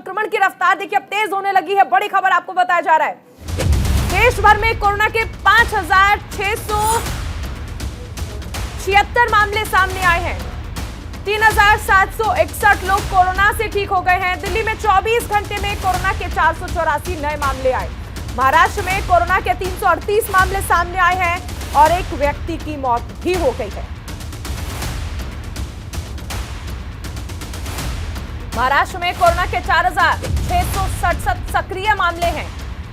संक्रमण की रफ्तार देखिए अब तेज होने लगी है। बड़ी खबर आपको बताया जा रहा है, देश भर में कोरोना के 5,676 मामले सामने आए हैं। 3,761 लोग कोरोना से ठीक हो गए हैं। दिल्ली में 24 घंटे में कोरोना के 484 नए मामले आए। महाराष्ट्र में कोरोना के 338 मामले सामने आए हैं और एक व्यक्ति की मौत भी हो गई है। महाराष्ट्र में कोरोना के 4,667 सक्रिय मामले हैं।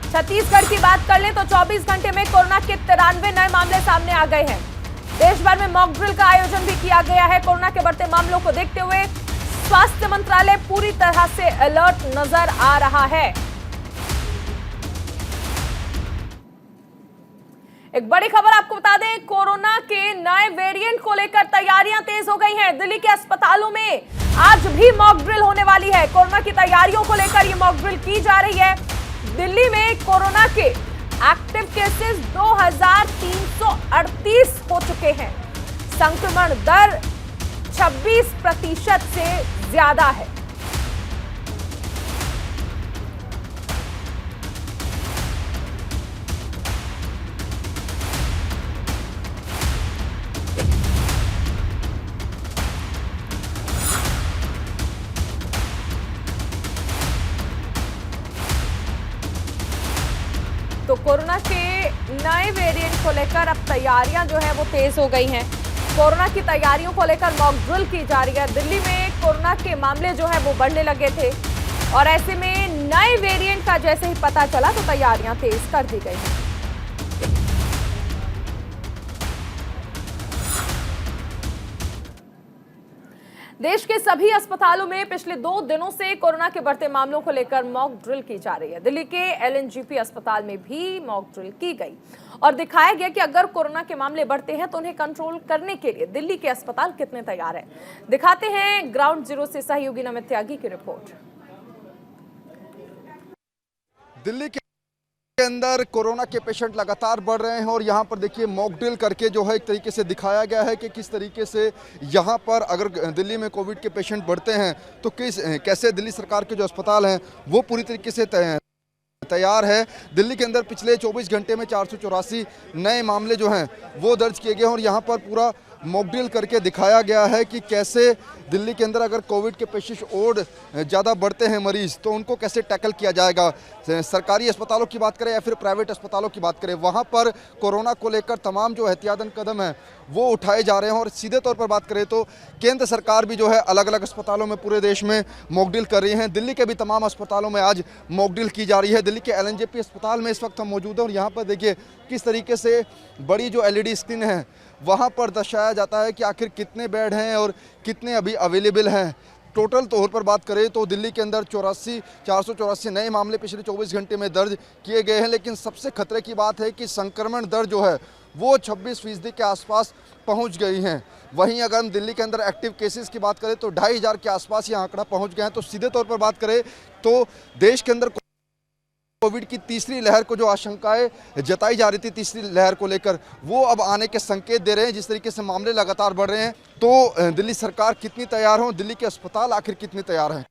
छत्तीसगढ़ की बात कर लें तो 24 घंटे में कोरोना के 93 नए मामले सामने आ गए हैं। देश भर में मॉक ड्रिल का आयोजन भी किया गया है। कोरोना के बढ़ते मामलों को देखते हुए स्वास्थ्य मंत्रालय पूरी तरह से अलर्ट नजर आ रहा है। एक बड़ी खबर आपको बता दें, कोरोना के नए वेरिएंट को लेकर तैयारियां तेज हो गई हैं। दिल्ली के अस्पतालों में आज भी मॉक ड्रिल होने वाली है। कोरोना की तैयारियों को लेकर ये मॉक ड्रिल की जा रही है। दिल्ली में कोरोना के एक्टिव केसेस 2,338 हो चुके हैं। संक्रमण दर 26% से ज्यादा है। तो कोरोना के नए वेरिएंट को लेकर अब तैयारियां जो है वो तेज हो गई हैं। कोरोना की तैयारियों को लेकर मॉक ड्रिल की जा रही है। दिल्ली में कोरोना के मामले जो है वो बढ़ने लगे थे और ऐसे में नए वेरिएंट का जैसे ही पता चला तो तैयारियां तेज कर दी गई हैं। देश के सभी अस्पतालों में पिछले 2 दिनों से कोरोना के बढ़ते मामलों को लेकर मॉक ड्रिल की जा रही है। दिल्ली के एलएनजेपी अस्पताल में भी मॉक ड्रिल की गई और दिखाया गया कि अगर कोरोना के मामले बढ़ते हैं तो उन्हें कंट्रोल करने के लिए दिल्ली के अस्पताल कितने तैयार हैं। दिखाते हैं ग्राउंड जीरो से सहयोगी नमित त्यागी की रिपोर्ट। दिल्ली के अंदर कोरोना के पेशेंट लगातार बढ़ रहे हैं और यहाँ पर देखिए मॉक ड्रिल करके जो है एक तरीके से दिखाया गया है कि किस तरीके से यहाँ पर अगर दिल्ली में कोविड के पेशेंट बढ़ते हैं तो कैसे दिल्ली सरकार के जो अस्पताल हैं वो पूरी तरीके से तैयार है। दिल्ली के अंदर पिछले 24 घंटे में 484 नए मामले जो हैं वो दर्ज किए गए हैं और यहाँ पर पूरा मॉक ड्रिल करके दिखाया गया है कि कैसे दिल्ली के अंदर अगर कोविड के पेशेंट और ज़्यादा बढ़ते हैं मरीज़ तो उनको कैसे टैकल किया जाएगा। सरकारी अस्पतालों की बात करें या फिर प्राइवेट अस्पतालों की बात करें, वहाँ पर कोरोना को लेकर तमाम जो एहतियातन कदम हैं वो उठाए जा रहे हैं। और सीधे तौर पर बात करें तो केंद्र सरकार भी जो है अलग अलग अस्पतालों में पूरे देश में मॉक ड्रिल कर रही हैं। दिल्ली के भी तमाम अस्पतालों में आज मॉक ड्रिल की जा रही है। दिल्ली के एलएनजेपी अस्पताल में इस वक्त हम मौजूद हैं और यहाँ पर देखिए किस तरीके से बड़ी जो एलईडी स्क्रीन है वहाँ पर दर्शाया जाता है कि आखिर कितने बेड हैं और कितने अभी अवेलेबल हैं। टोटल तौर पर बात करें तो दिल्ली के अंदर 484 नए मामले पिछले 24 घंटे में दर्ज किए गए हैं। लेकिन सबसे खतरे की बात है कि संक्रमण दर जो है वो 26% के आसपास पहुंच गई हैं। वहीं अगर हम दिल्ली के अंदर एक्टिव केसेस की बात करें तो 2,500 के आसपास ये आंकड़ा पहुंच गया है। तो सीधे तौर पर बात करें तो देश के अंदर कोविड की तीसरी लहर को जो आशंकाएं जताई जा रही थी तीसरी लहर को लेकर वो अब आने के संकेत दे रहे हैं। जिस तरीके से मामले लगातार बढ़ रहे हैं तो दिल्ली सरकार कितनी तैयार हो, दिल्ली के अस्पताल आखिर कितने तैयार हैं।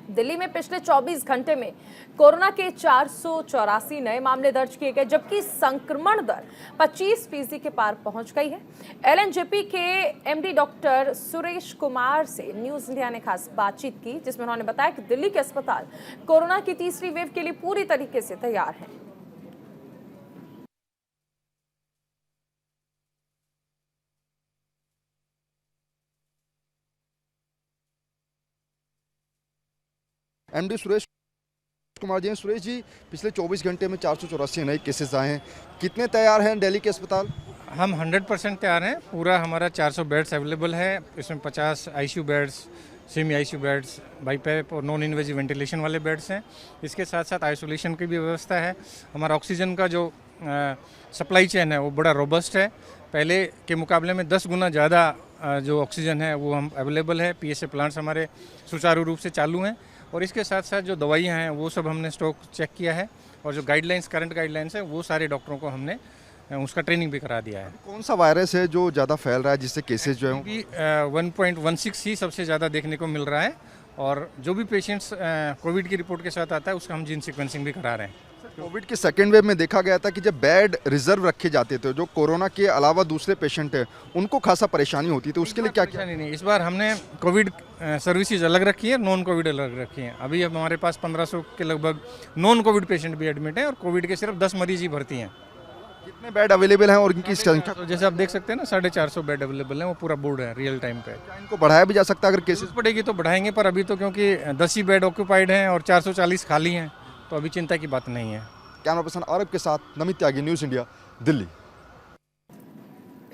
दिल्ली में पिछले 24 घंटे में कोरोना के 484 नए मामले दर्ज किए गए जबकि संक्रमण दर 25% के पार पहुंच गई है। एलएनजेपी के एमडी डॉक्टर सुरेश कुमार से न्यूज इंडिया ने खास बातचीत की जिसमें उन्होंने बताया कि दिल्ली के अस्पताल कोरोना की तीसरी वेव के लिए पूरी तरीके से तैयार हैं। एमडी सुरेश कुमार जी, सुरेश जी पिछले 24 घंटे में 484 नए केसेस आए हैं, कितने तैयार हैं दिल्ली के अस्पताल? हम 100% तैयार हैं। पूरा हमारा 400 बेड्स अवेलेबल है। इसमें 50 ICU beds, semi ICU beds, BiPAP और नॉन इन्वेजिव वेंटिलेशन वाले बेड्स हैं। इसके साथ साथ आइसोलेशन की भी व्यवस्था है। हमारा ऑक्सीजन का जो सप्लाई चेन है वो बड़ा रोबस्ट है। पहले के मुकाबले में 10 गुना ज़्यादा जो ऑक्सीजन है वो हम अवेलेबल है। पीएसए प्लांट्स हमारे सुचारू रूप से चालू हैं और इसके साथ साथ जो दवाइयाँ हैं वो सब हमने स्टॉक चेक किया है और जो गाइडलाइंस करंट गाइडलाइंस है वो सारे डॉक्टरों को हमने उसका ट्रेनिंग भी करा दिया है। कौन सा वायरस है जो ज़्यादा फैल रहा है जिससे केसेस जो है भी 1.16 ही सबसे ज़्यादा देखने को मिल रहा है, और जो भी पेशेंट्स कोविड की रिपोर्ट के साथ आता है उसका हम जीन सीक्वेंसिंग भी करा रहे हैं। कोविड के सेकेंड वेव में देखा गया था कि जब बेड रिजर्व रखे जाते थे, जो कोरोना के अलावा दूसरे पेशेंट हैं उनको खासा परेशानी होती थी, उसके लिए क्या किया? नहीं, इस बार हमने कोविड सर्विसेज अलग रखी है, नॉन कोविड अलग रखी है। अभी अब हमारे पास 1500 के लगभग नॉन कोविड पेशेंट भी एडमिट हैं और कोविड के सिर्फ 10 मरीज ही भर्ती हैं। कितने बेड अवेलेबल हैं और इनकी संख्या? तो जैसे आप देख सकते हैं ना, 450 बेड अवेलेबल हैं, वो पूरा बोर्ड है रियल टाइम पे। क्या इनको बढ़ाया भी जा सकता है अगर केसेस? केसेस पड़ेगी तो बढ़ाएंगे, पर अभी तो क्योंकि 10 ही बेड ऑक्यूपाइड हैं और 440 खाली हैं, तो अभी चिंता की बात नहीं है। कैमरा पर्सन आरब के साथ नमित त्यागी, न्यूज़ इंडिया, दिल्ली।